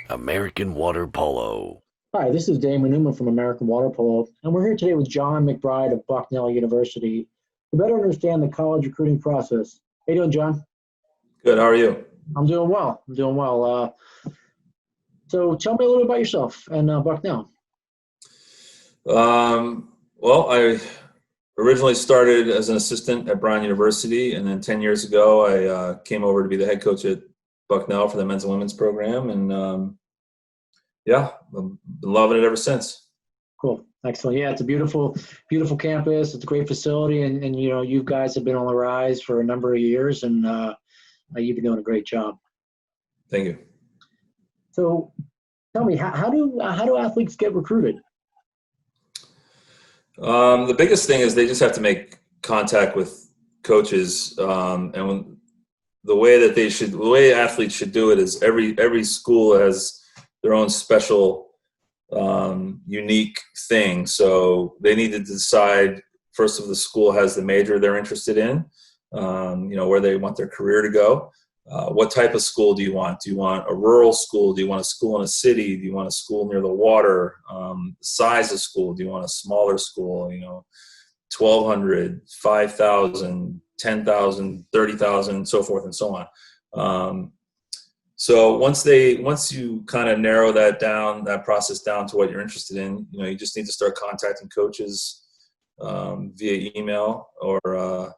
American Water Polo. Hi, this is Damon Newman from American Water Polo, and we're here today with John McBride of Bucknell University to better understand the college recruiting process. How you doing, John? Good. How are you? I'm doing well. I'm doing well. So tell me a little about yourself and Bucknell. Well, I originally started as an assistant at Brown University, and then 10 years ago, I came over to be the head coach at Bucknell for the men's and women's program, and yeah, I've been loving it ever since. Cool. Excellent. Yeah, it's a beautiful, beautiful campus. It's a great facility, and you guys have been on the rise for a number of years, and you've been doing a great job. Thank you. So tell me, how do athletes get recruited? The biggest thing is they just have to make contact with coaches, the way athletes should do it is every school has their own special, unique thing. So they need to decide first if the school has the major they're interested in, where they want their career to go. What type of school do you want? Do you want a rural school? Do you want a school in a city? Do you want a school near the water? The size of school? Do you want a smaller school? 1,200, 5,000, 10,000, 30,000, so forth and so on. So once you kind of narrow that process down to what you're interested in, you just need to start contacting coaches via email or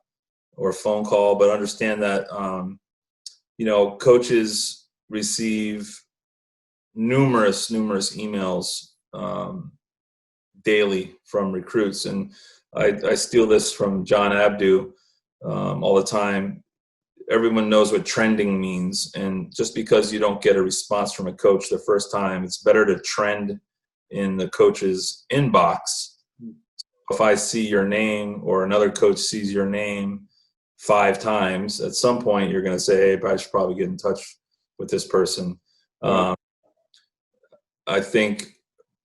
phone call. But understand that coaches receive numerous emails daily from recruits, and I steal this from John Abdu all the time. Everyone knows what trending means, and just because you don't get a response from a coach the first time, it's better to trend in the coach's inbox. If I see your name or another coach sees your name 5 times, at some point you're going to say, hey, I should probably get in touch with this person. I think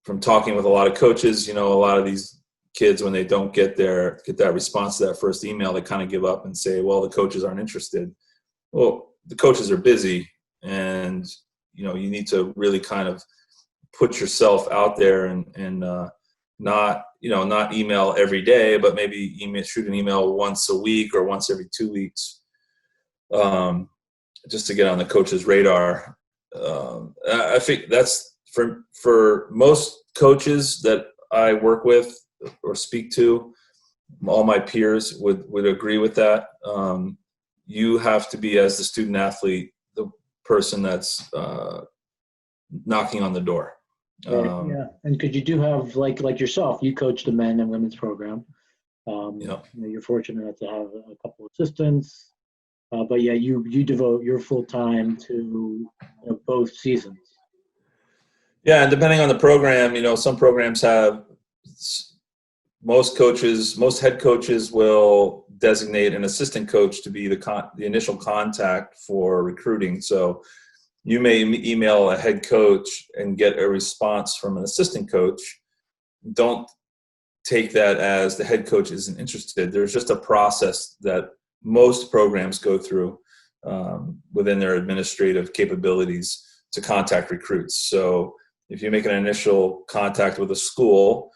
from talking with a lot of coaches, a lot of these kids, when they don't get that response to that first email, they kind of give up and say, well, the coaches aren't interested. Well, the coaches are busy, and you need to really kind of put yourself out there and not email every day, but maybe shoot an email once a week or once every 2 weeks, just to get on the coach's radar. I think that's for most coaches that I work with or speak to, all my peers would agree with that. You have to be, as the student athlete, the person that's knocking on the door. Yeah, and because you do have like yourself, you coach the men and women's program. You're fortunate to have a couple assistants, but yeah, you devote your full time to both seasons. Yeah, and depending on the program, some programs have most head coaches will designate an assistant coach to be the initial contact for recruiting. So you may email a head coach and get a response from an assistant coach. Don't take that as the head coach isn't interested. There's just a process that most programs go through within their administrative capabilities to contact recruits. So if you make an initial contact with a school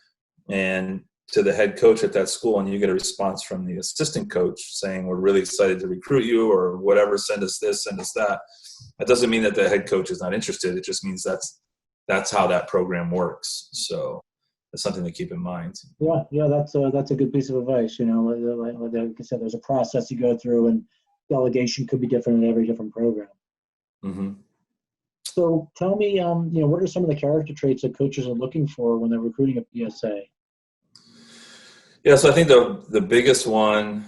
and to the head coach at that school, and you get a response from the assistant coach saying, we're really excited to recruit you, or whatever, send us this, send us that. That doesn't mean that the head coach is not interested. It just means that's how that program works. So that's something to keep in mind. Yeah, that's a good piece of advice. Like I said, there's a process you go through, and delegation could be different in every different program. Mm-hmm. So tell me, what are some of the character traits that coaches are looking for when they're recruiting a PSA? Yeah, so I think the biggest one,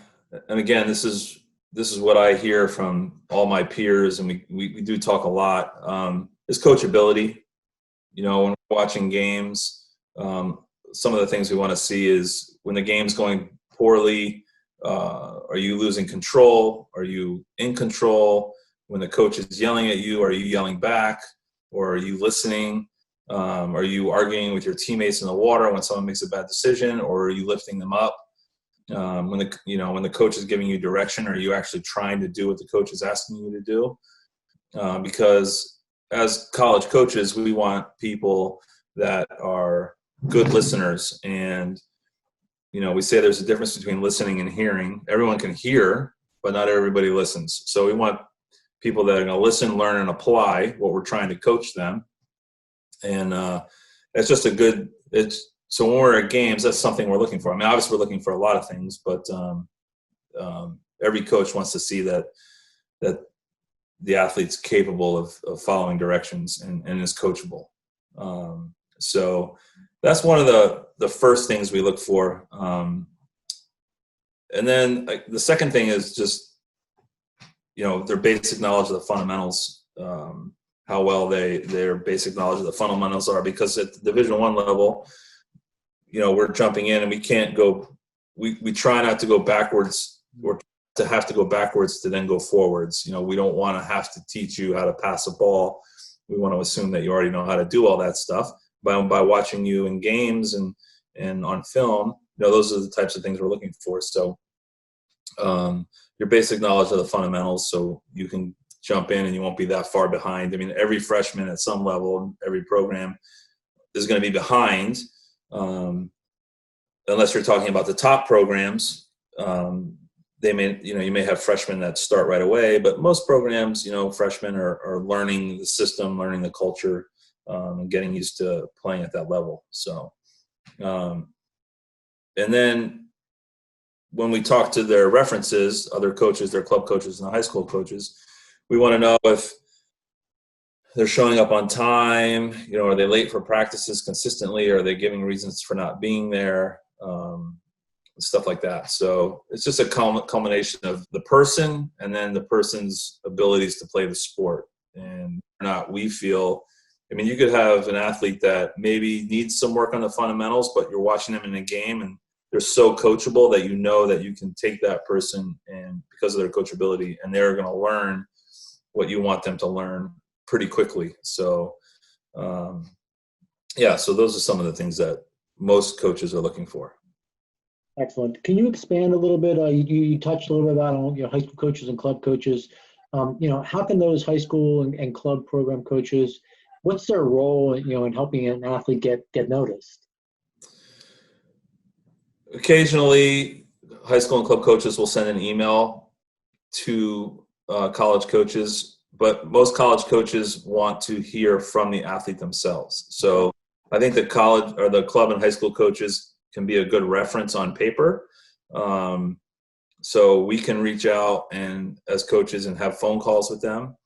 and again, this is what I hear from all my peers, and we do talk a lot, is coachability. When we're watching games, some of the things we want to see is when the game's going poorly, are you losing control? Are you in control? When the coach is yelling at you, are you yelling back? Or are you listening? Are you arguing with your teammates in the water when someone makes a bad decision, or are you lifting them up? When the coach is giving you direction, are you actually trying to do what the coach is asking you to do? Because as college coaches, we want people that are good listeners. And, we say there's a difference between listening and hearing. Everyone can hear, but not everybody listens. So we want people that are going to listen, learn, and apply what we're trying to coach them. And it's just so when we're at games, that's something we're looking for. I mean, obviously we're looking for a lot of things, but every coach wants to see that the athlete's capable of following directions and is coachable. So that's one of the first things we look for. And then the second thing is just, their basic knowledge of the fundamentals, how well their basic knowledge of the fundamentals are, because at the Division I level, we're jumping in and we can't go, we try not to go backwards or to have to go backwards to then go forwards. We don't want to have to teach you how to pass a ball. We want to assume that you already know how to do all that stuff by watching you in games and on film. Those are the types of things we're looking for. So your basic knowledge of the fundamentals, so you can jump in and you won't be that far behind. I mean, every freshman at some level, every program is going to be behind, unless you're talking about the top programs. They may, you may have freshmen that start right away, but most programs, freshmen are learning the system, learning the culture, and getting used to playing at that level. So, and then when we talk to their references, other coaches, their club coaches and the high school coaches, we want to know if they're showing up on time, are they late for practices consistently? Are they giving reasons for not being there? Stuff like that. So it's just a culmination of the person and then the person's abilities to play the sport. And not, we feel, you could have an athlete that maybe needs some work on the fundamentals, but you're watching them in a game and they're so coachable that that you can take that person, and because of their coachability, and they're going to learn what you want them to learn pretty quickly. So, so those are some of the things that most coaches are looking for. Excellent. Can you expand a little bit? You touched a little bit about high school coaches and club coaches. How can those high school and club program coaches, what's their role, in helping an athlete get noticed? Occasionally, high school and club coaches will send an email to college coaches, but most college coaches want to hear from the athlete themselves. So I think the college or the club and high school coaches can be a good reference on paper. So we can reach out and as coaches and have phone calls with them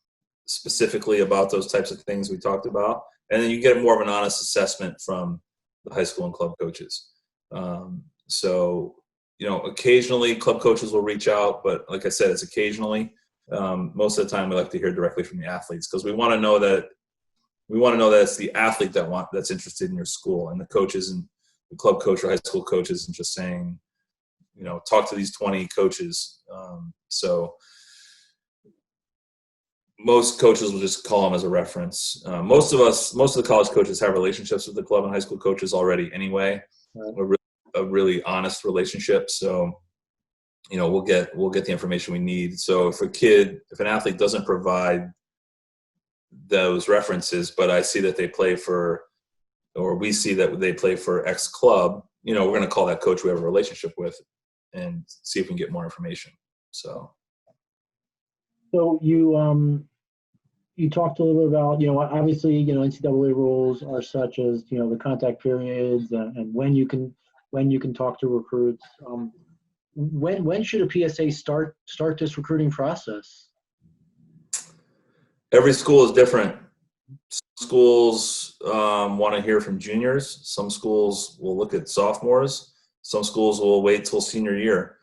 specifically about those types of things we talked about. And then you get more of an honest assessment from the high school and club coaches. So, occasionally club coaches will reach out, but like I said, it's occasionally. Most of the time we like to hear directly from the athletes, because we want to know that it's the athlete that's interested in your school, and the coaches and the club coach or high school coach isn't just saying, talk to these 20 coaches. So most coaches will just call them as a reference. Most of the college coaches have relationships with the club and high school coaches already anyway. Right. A really honest relationship. So, we'll get the information we need. So if an athlete doesn't provide those references, but I see that they play for, or we see that they play for X club, we're going to call that coach we have a relationship with and see if we can get more information. So you talked a little bit about, obviously, NCAA rules are such as, the contact periods and when you can talk to recruits. When should a PSA start this recruiting process? Every school is different. Some schools want to hear from juniors. Some schools will look at sophomores. Some schools will wait till senior year.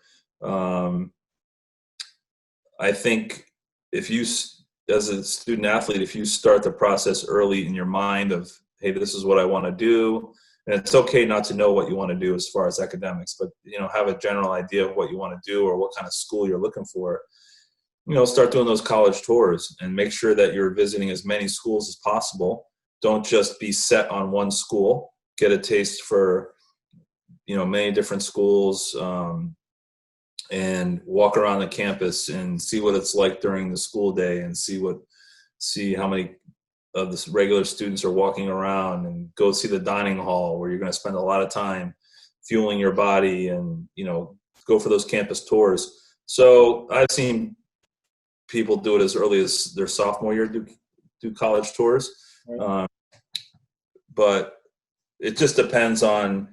I think if you, as a student athlete, if you start the process early in your mind of, hey, this is what I want to do, and it's okay not to know what you want to do as far as academics, but, have a general idea of what you want to do or what kind of school you're looking for. Start doing those college tours and make sure that you're visiting as many schools as possible. Don't just be set on one school. Get a taste for, many different schools, and walk around the campus and see what it's like during the school day and see how many of the regular students are walking around, and go see the dining hall where you're going to spend a lot of time fueling your body, and, go for those campus tours. So I've seen people do it as early as their sophomore year, do college tours. Right. But it just depends on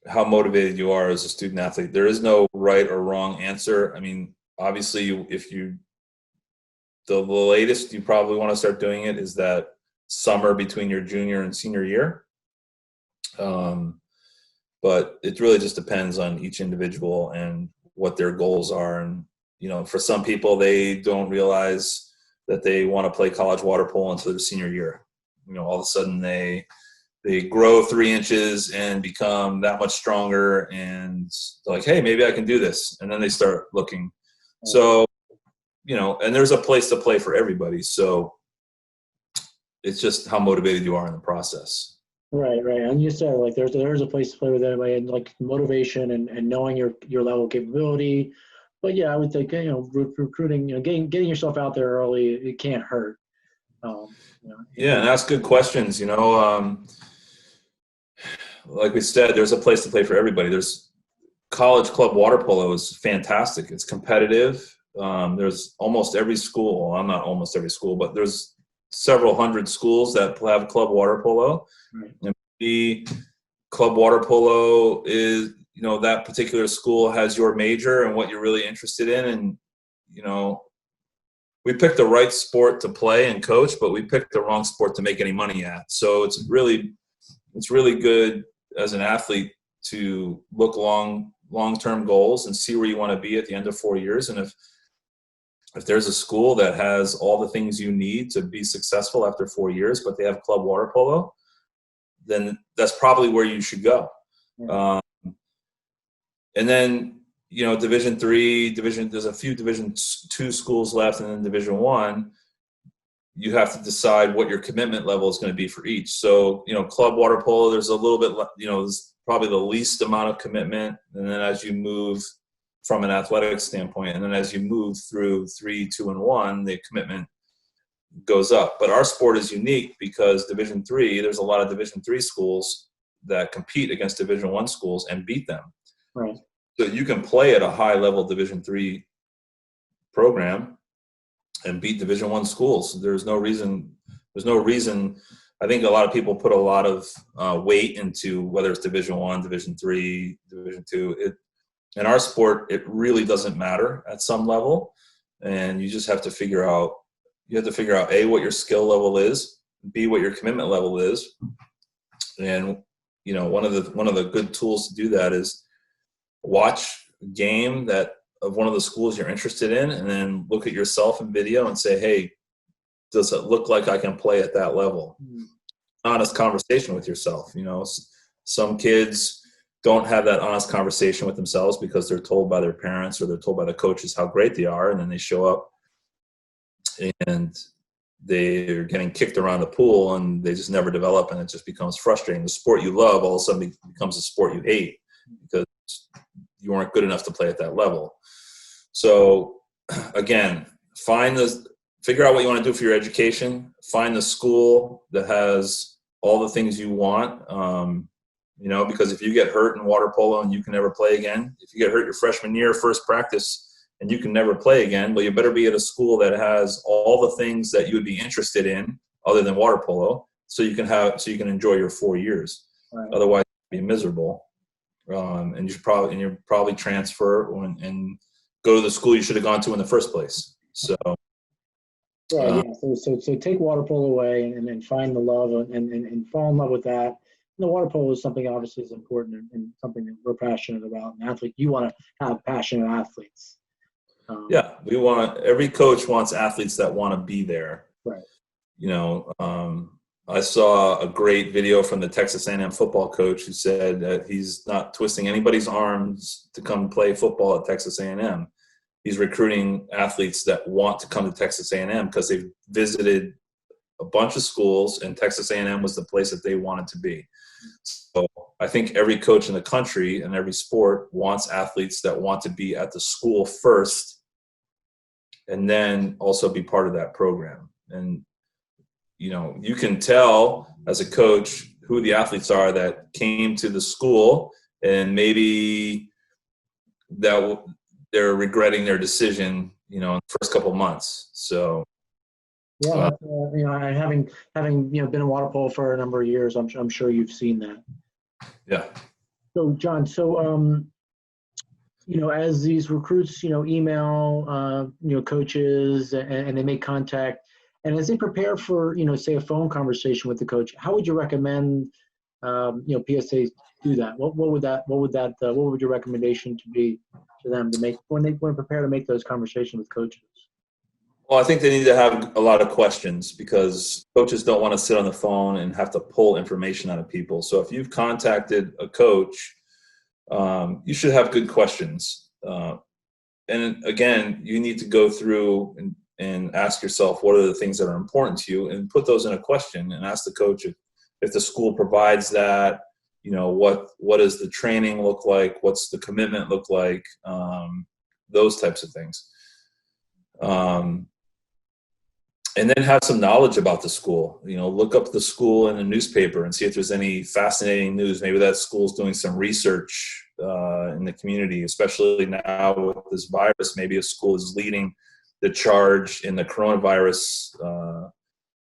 how motivated you are as a student athlete. There is no right or wrong answer. I mean, obviously, the latest you probably want to start doing it is that summer between your junior and senior year. But it really just depends on each individual and what their goals are. And, for some people, they don't realize that they want to play college water polo until their senior year. All of a sudden they grow 3 inches and become that much stronger, and they're like, hey, maybe I can do this. And then they start looking. So, and there's a place to play for everybody. So it's just how motivated you are in the process. Right. And you said, like, there's a place to play with everybody, and like motivation and knowing your level of capability. But yeah, I would think, recruiting, getting yourself out there early, it can't hurt. Yeah, and ask good questions. Like we said, there's a place to play for everybody. There's college club water polo is fantastic. It's competitive. There's almost every school. Well, not almost every school, but there's several hundred schools that have club water polo. Right. And the club water polo is, that particular school has your major and what you're really interested in. And, we picked the right sport to play and coach, but we picked the wrong sport to make any money at. So it's really good as an athlete to look long-term goals and see where you want to be at the end of 4 years. And if there's a school that has all the things you need to be successful after 4 years, but they have club water polo, then that's probably where you should go. Yeah. And then, Division III, there's a few Division II schools left, and then Division I, you have to decide what your commitment level is going to be for each. So, club water polo, there's a little bit, there's probably the least amount of commitment. And then as you move from an athletic standpoint, and then as you move through 3, 2, and 1, the commitment goes up. But our sport is unique because Division III, there's a lot of Division III schools that compete against Division I schools and beat them. Right. So you can play at a high level Division III program and beat Division I schools. There's no reason. I think a lot of people put a lot of weight into whether it's Division I, Division III, Division II. In our sport, it really doesn't matter at some level, and you just have to figure out. You have to figure out A, what your skill level is, B, what your commitment level is, and one of the good tools to do that is watch a game of one of the schools you're interested in, and then look at yourself in video and say, hey, does it look like I can play at that level? Honest conversation with yourself. Some kids don't have that honest conversation with themselves because they're told by their parents or they're told by the coaches how great they are, and then they show up and they're getting kicked around the pool and they just never develop, and it just becomes frustrating. The sport you love all of a sudden becomes a sport you hate because you weren't good enough to play at that level. So again, figure out what you want to do for your education. Find the school that has all the things you want. Because if you get hurt in water polo and you can never play again, if you get hurt your freshman year, first practice, and you can never play again, well, you better be at a school that has all the things that you would be interested in other than water polo, so you can enjoy your 4 years. Right. Otherwise, you'll be miserable. And you'll probably transfer and go to the school you should have gone to in the first place. So, yeah. So take water polo away and then find the love and fall in love with that. And the water polo is something obviously is important and something that we're passionate about. And you want to have passionate athletes. Every coach wants athletes that want to be there. Right. I saw a great video from the Texas A&M football coach who said that he's not twisting anybody's arms to come play football at Texas A&M. He's recruiting athletes that want to come to Texas A&M because they've visited a bunch of schools, and Texas A&M was the place that they wanted to be. So I think every coach in the country and every sport wants athletes that want to be at the school first and then also be part of that program. And you can tell as a coach who the athletes are that came to the school and maybe that they're regretting their decision, in the first couple of months. So, yeah, having been in water polo for a number of years, I'm sure you've seen that. Yeah. So, John, as these recruits, email, coaches and they make contact, and as they prepare for, say a phone conversation with the coach, how would you recommend, PSAs do that? What would your recommendation to be to them to make when they prepare to make those conversations with coaches? Well, I think they need to have a lot of questions because coaches don't want to sit on the phone and have to pull information out of people. So if you've contacted a coach, you should have good questions. And again, you need to go through and ask yourself, what are the things that are important to you, and put those in a question and ask the coach if the school provides that, what does the training look like? What's the commitment look like? Those types of things. And then have some knowledge about the school. Look up the school in the newspaper and see if there's any fascinating news. Maybe that school's doing some research in the community, especially now with this virus. Maybe a school is leading the charge in the coronavirus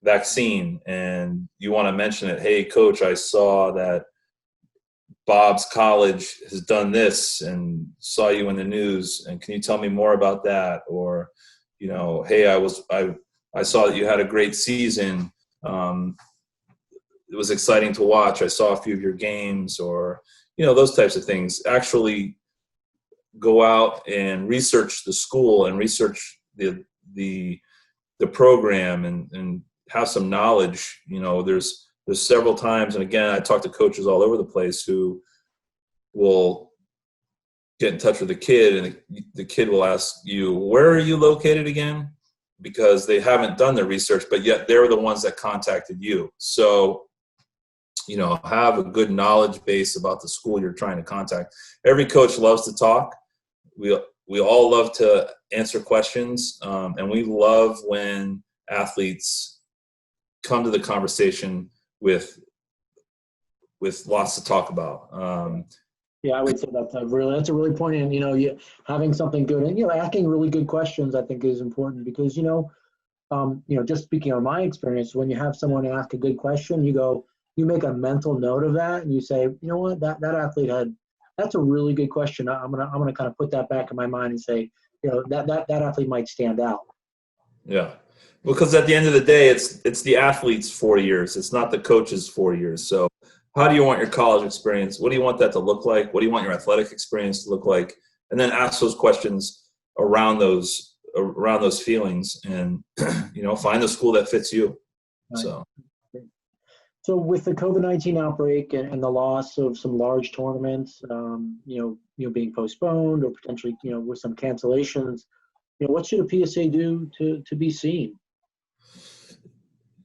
vaccine, and you want to mention it. Hey, coach, I saw that Bob's college has done this and saw you in the news, and can you tell me more about that? Or, hey, I saw that you had a great season. It was exciting to watch. I saw a few of your games, or, those types of things. Actually go out and research the school and research the program and have some knowledge. There's several times, and again, I talk to coaches all over the place who will get in touch with the kid, and the kid will ask you, where are you located again? Because they haven't done their research, but yet they're the ones that contacted you. So, have a good knowledge base about the school you're trying to contact. Every coach loves to talk. We all love to answer questions, and we love when athletes come to the conversation with lots to talk about. Yeah, I would say that's a really poignant. Having something good and asking really good questions, I think, is important because just speaking on my experience, when you have someone ask a good question, you make a mental note of that, and you say, you know what, that athlete that's a really good question. I'm gonna kind of put that back in my mind and say, that athlete might stand out. Yeah, because at the end of the day, it's the athlete's 4 years. It's not the coach's 4 years. So how do you want your college experience? What do you want that to look like? What do you want your athletic experience to look like? And then ask those questions around those feelings, and find the school that fits you. Right. So with the COVID-19 outbreak and the loss of some large tournaments, being postponed or potentially, with some cancellations, what should a PSA do to be seen?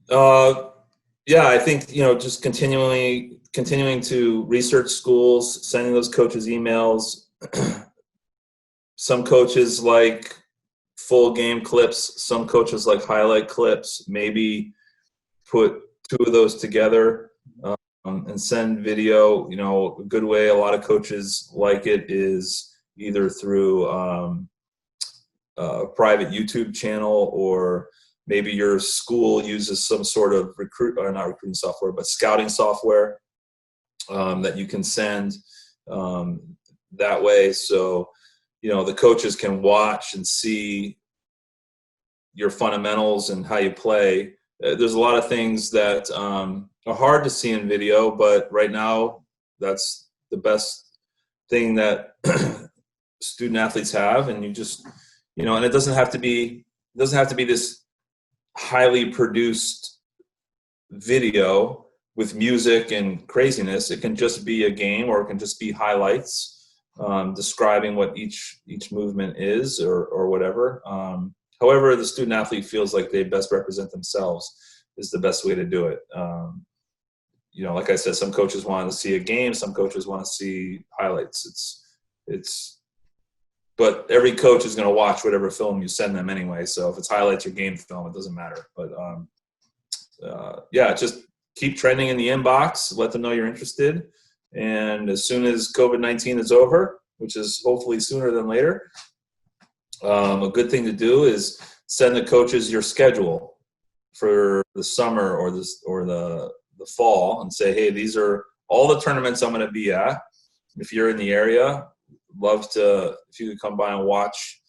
Yeah, I think, just continuing to research schools, sending those coaches emails. Some coaches like full game clips. Some coaches like highlight clips. Maybe put two of those together and send video. A good way a lot of coaches like it is either through a private YouTube channel, or maybe your school uses some sort of not recruiting software, but scouting software that you can send that way. So, the coaches can watch and see your fundamentals and how you play. There's a lot of things that are hard to see in video, but right now that's the best thing that student athletes have. And you just, and it doesn't have to be this highly produced video with music and craziness. It can just be a game, or it can just be highlights describing what each movement is, or whatever. However the student athlete feels like they best represent themselves is the best way to do it. Like I said, some coaches want to see a game, some coaches want to see highlights. But every coach is going to watch whatever film you send them anyway. So if it's highlights or game film, it doesn't matter. But yeah, just keep trending in the inbox. Let them know you're interested. And as soon as COVID-19 is over, which is hopefully sooner than later, a good thing to do is send the coaches your schedule for the summer or the fall, and say, hey, these are all the tournaments I'm going to be at. If you're in the area, love to, if you could come by and watch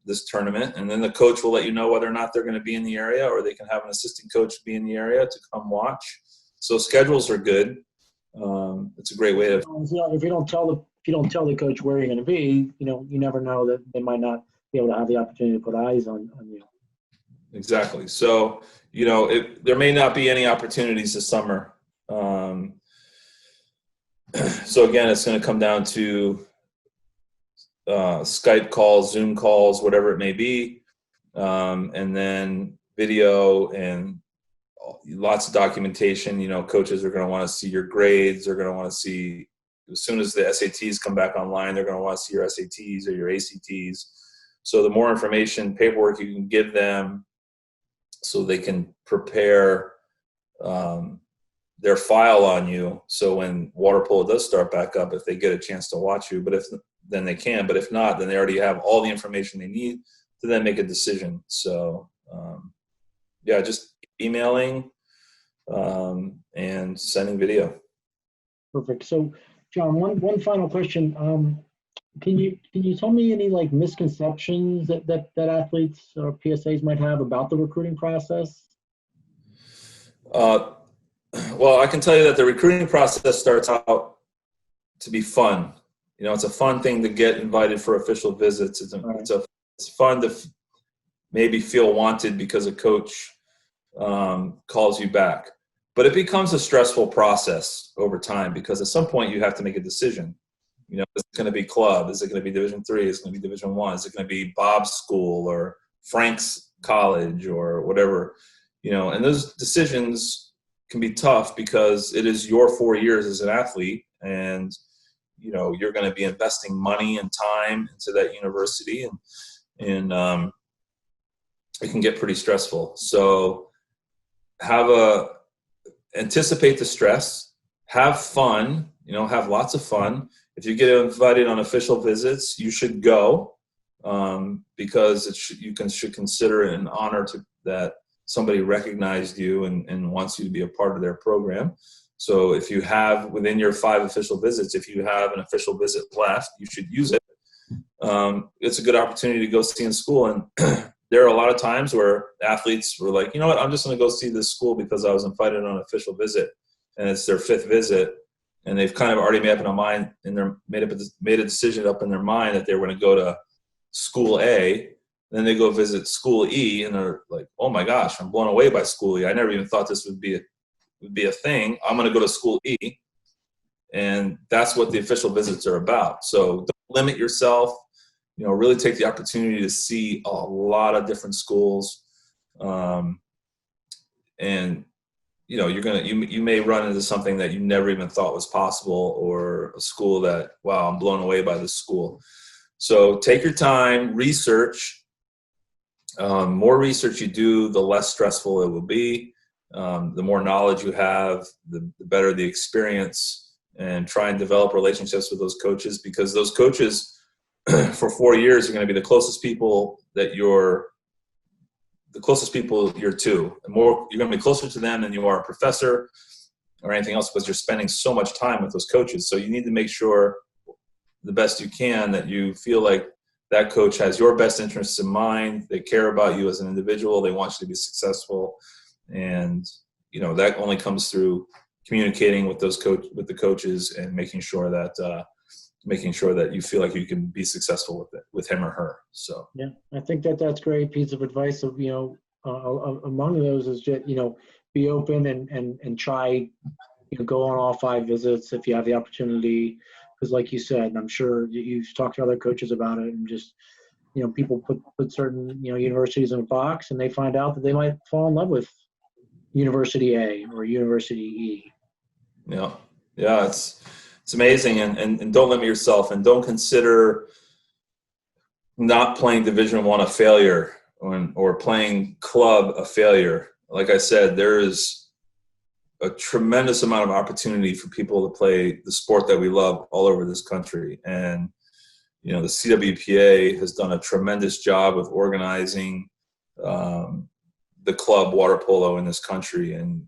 this tournament. And then the coach will let you know whether or not they're going to be in the area, or they can have an assistant coach be in the area to come watch. So schedules are good. It's a great way to. If you don't tell the coach where you're going to be, you never know that they might not be able to have the opportunity to put eyes on you. Exactly. So, there may not be any opportunities this summer. So again, it's going to come down to Skype calls, Zoom calls, whatever it may be, and then video and lots of documentation. Coaches are going to want to see your grades. They're going to want to see, as soon as the SATs come back online, they're going to want to see your SATs or your ACTs. So the more information, paperwork you can give them, so they can prepare their file on you. So when water polo does start back up, if they get a chance to watch you, then they can. But if not, then they already have all the information they need to then make a decision. So just emailing and sending video. Perfect. So, John, one final question. Can you tell me any misconceptions that athletes or PSAs might have about the recruiting process? Well, I can tell you that the recruiting process starts out to be fun. It's a fun thing to get invited for official visits. It's fun to maybe feel wanted because a coach calls you back. But it becomes a stressful process over time, because at some point you have to make a decision. Is it going to be club? Is it going to be Division III? Is it going to be Division I? Is it going to be Bob's school or Frank's college or whatever? And those decisions can be tough, because it is your 4 years as an athlete, and you're going to be investing money and time into that university, and it can get pretty stressful. So anticipate the stress, have fun, have lots of fun. If you get invited on official visits, you should go, because you should consider it an honor that somebody recognized you and wants you to be a part of their program. So if you have, within your 5 official visits, if you have an official visit left, you should use it. It's a good opportunity to go see in school. And there are a lot of times where athletes were like, you know what, I'm just going to go see this school because I was invited on an official visit, and it's their 5th visit. And they've kind of already made up in their mind, and made a decision up in their mind that they were going to go to school A. Then they go visit school E, and they're like, "Oh my gosh, I'm blown away by school E. I never even thought this would be a thing. I'm going to go to school E." And that's what the official visits are about. So don't limit yourself. Really take the opportunity to see a lot of different schools, and you may run into something that you never even thought was possible, or a school that, wow, I'm blown away by this school. So take your time, research. More research you do, the less stressful it will be. The more knowledge you have, the better the experience, and try and develop relationships with those coaches, because those coaches for 4 years are going to be the closest people you're to. The more you're going to be closer to them than you are a professor or anything else, because you're spending so much time with those coaches. So you need to make sure the best you can that you feel like that coach has your best interests in mind. They care about you as an individual. They want you to be successful. And, that only comes through communicating with the coaches, and making sure that you feel like you can be successful with him or her. So, yeah, I think that's a great piece of advice. Of, among those is just, be open and try, go on all 5 visits if you have the opportunity. Because like you said, and I'm sure you've talked to other coaches about it, and just, people put certain, universities in a box, and they find out that they might fall in love with University A or University E. Yeah, it's amazing. And don't limit yourself, and don't consider not playing Division I a failure, or playing club a failure. like I said, there is a tremendous amount of opportunity for people to play the sport that we love all over this country. And, you know, the CWPA has done a tremendous job of organizing the club water polo in this country. And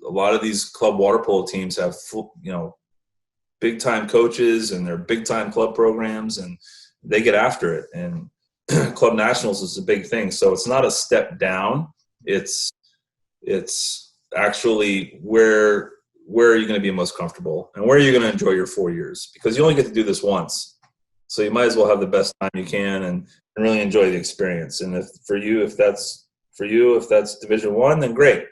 a lot of these club water polo teams have, you know, big time coaches, and they're big time club programs, and they get after it. And club nationals is a big thing. So it's not a step down. It's actually where are you going to be most comfortable, and where are you going to enjoy your 4 years, because you only get to do this once. So you might as well have the best time you can and really enjoy the experience. And if that's Division I, then great.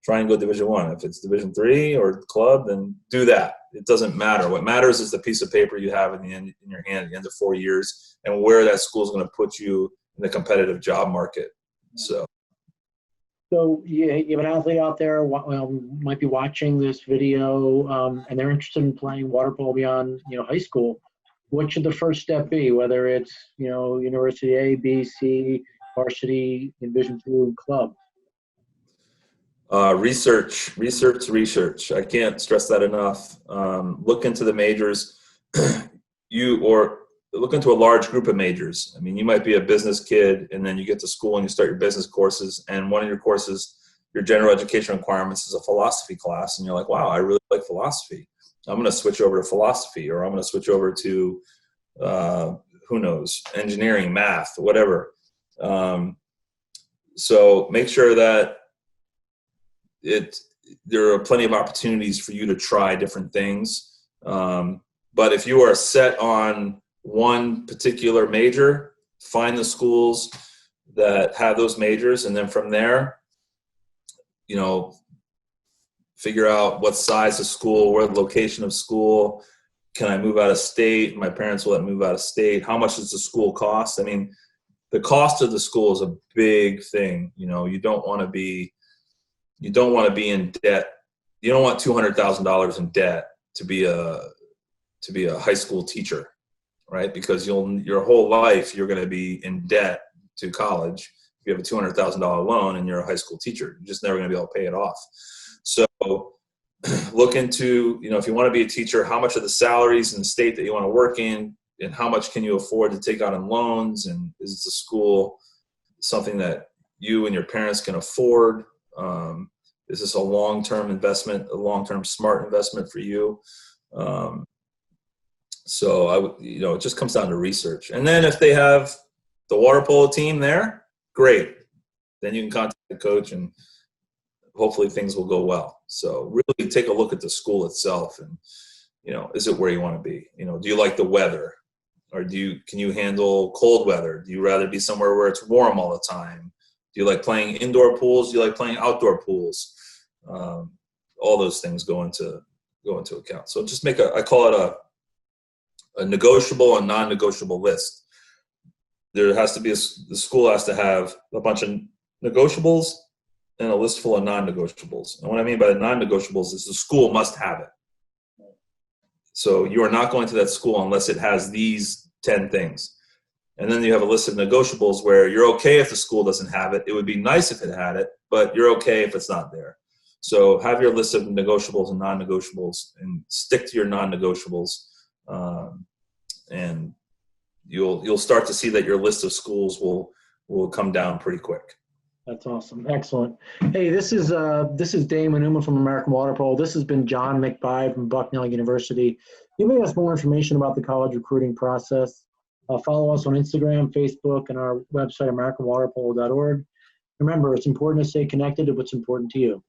Try and go Division I. If it's Division III or club, then do that. It doesn't matter. What matters is the piece of paper you have in your hand at the end of 4 years, and where that school is going to put you in the competitive job market. So you have an athlete out there might be watching this video, and they're interested in playing water polo beyond, you know, high school. What should the first step be? Whether it's, you know, University A, B, C, varsity, Division II, club. Research. I can't stress that enough. Look into the majors, or look into a large group of majors. I mean, you might be a business kid, and then you get to school and you start your business courses, and one of your courses, your general education requirements, is a philosophy class, and you're like, wow, I really like philosophy. I'm going to switch over to philosophy, or I'm going to switch over to, who knows, engineering, math, whatever. So make sure that there are plenty of opportunities for you to try different things. But if you are set on one particular major, find the schools that have those majors, and then from there, you know, figure out what size of school, where the location of school. Can I move out of state? My parents will let me move out of state. How much does the school cost? I mean, the cost of the school is a big thing. You know, you don't want to be in debt. You don't want $200,000 in debt to be a high school teacher, right? Because your whole life you're going to be in debt to college. If you have a $200,000 loan and you're a high school teacher, you're just never going to be able to pay it off. So look into, you know, if you want to be a teacher, how much are the salaries in the state that you want to work in, and how much can you afford to take out in loans, and is the school something that you and your parents can afford? Is this a long-term investment, a long-term smart investment for you? So it just comes down to research. And then if they have the water polo team there, great. Then you can contact the coach, and hopefully things will go well. So really take a look at the school itself, and, you know, is it where you want to be? You know, do you like the weather, or can you handle cold weather? Do you rather be somewhere where it's warm all the time? Do you like playing indoor pools? Do you like playing outdoor pools? All those things go into account. So just I call it a negotiable and non-negotiable list. There has to be the school has to have a bunch of negotiables and a list full of non-negotiables. And what I mean by the non-negotiables is the school must have it. So you are not going to that school unless it has these 10 things. And then you have a list of negotiables where you're okay if the school doesn't have it. It would be nice if it had it, but you're okay if it's not there. So have your list of negotiables and non-negotiables, and stick to your non-negotiables. And you'll start to see that your list of schools will come down pretty quick. That's awesome. Excellent. Hey, this is Damon Newman from American Water Polo. This has been John McBride from Bucknell University. You may have more information about the college recruiting process. Follow us on Instagram, Facebook, and our website, AmericanWaterPolo.org. Remember, it's important to stay connected to what's important to you.